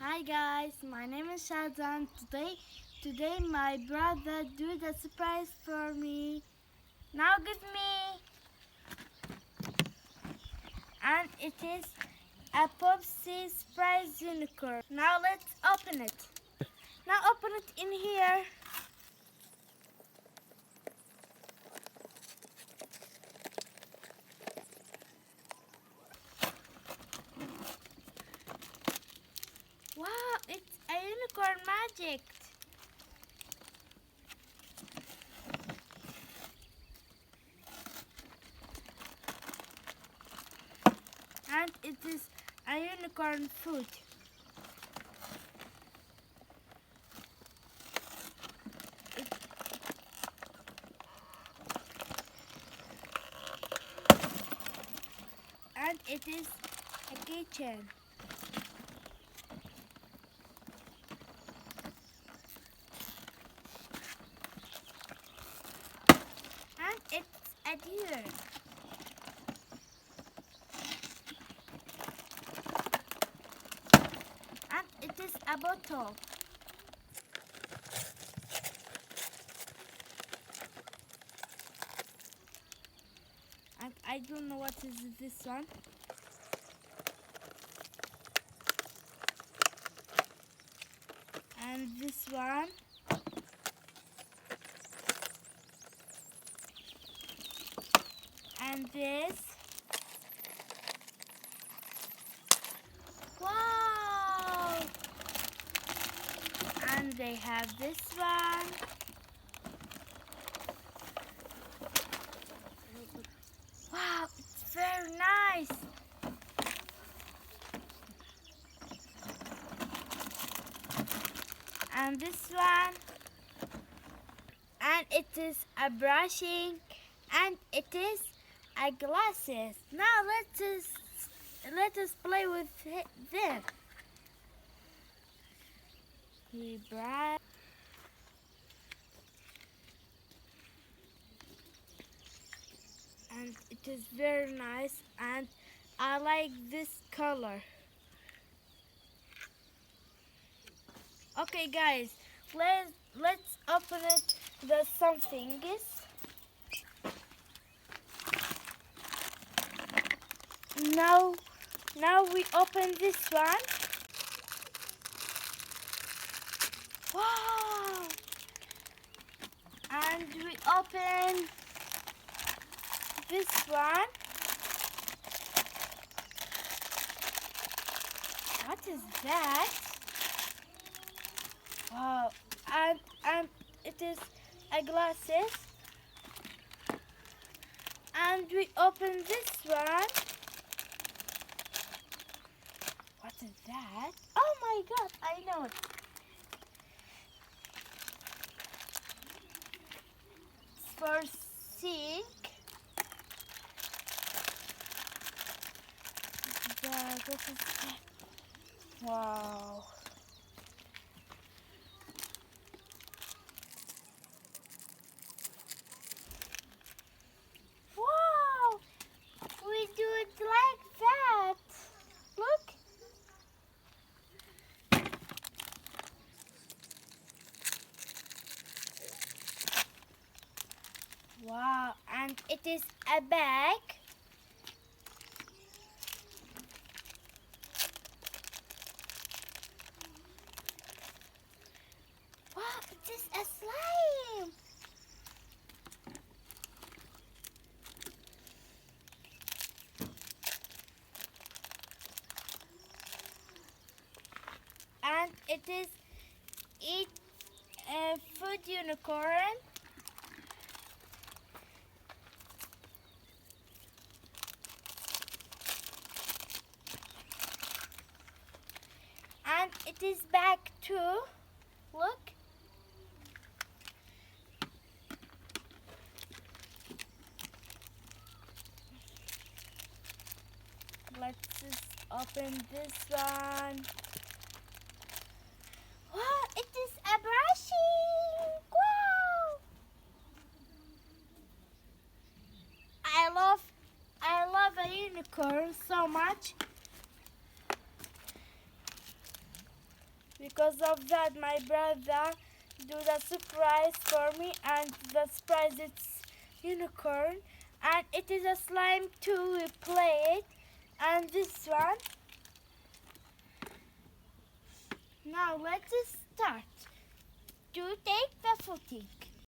Hi guys, my name is Shazan. Today my brother do the surprise for me. Now give me, and it is a poopsie surprise unicorn. Now let's open it. Now open it in here. Wow, it's a unicorn magic. And it is a unicorn food. And it is a kitchen. And it's a deer. And it is a bottle. And I don't know what is this one. And this one. And this. Wow! And they have this one. Wow, it's very nice. And this one. And it is a brushing. And it is a glasses. Now let us play with them. We brush. And it is very nice, and I like this color. Okay guys, let's open it. The something is now we open this one. Wow! And we open this one. What is that? Wow! And it is a glasses. And we open this one. What is that? Oh my God! I know it. It's for seeing. What is that? Wow. Wow! We do it like that. Look. Wow, and it is a bag. Wow, it is a slime. And it is eat a food unicorn. And it is bag too. Look. Let's just open this one. Wow, it is a brushing. Wow. I love a unicorn so much. Because of that, my brother do the surprise for me, and the surprise is unicorn, and it is a slime too. We play it, and this one. Now let's start to take the footing.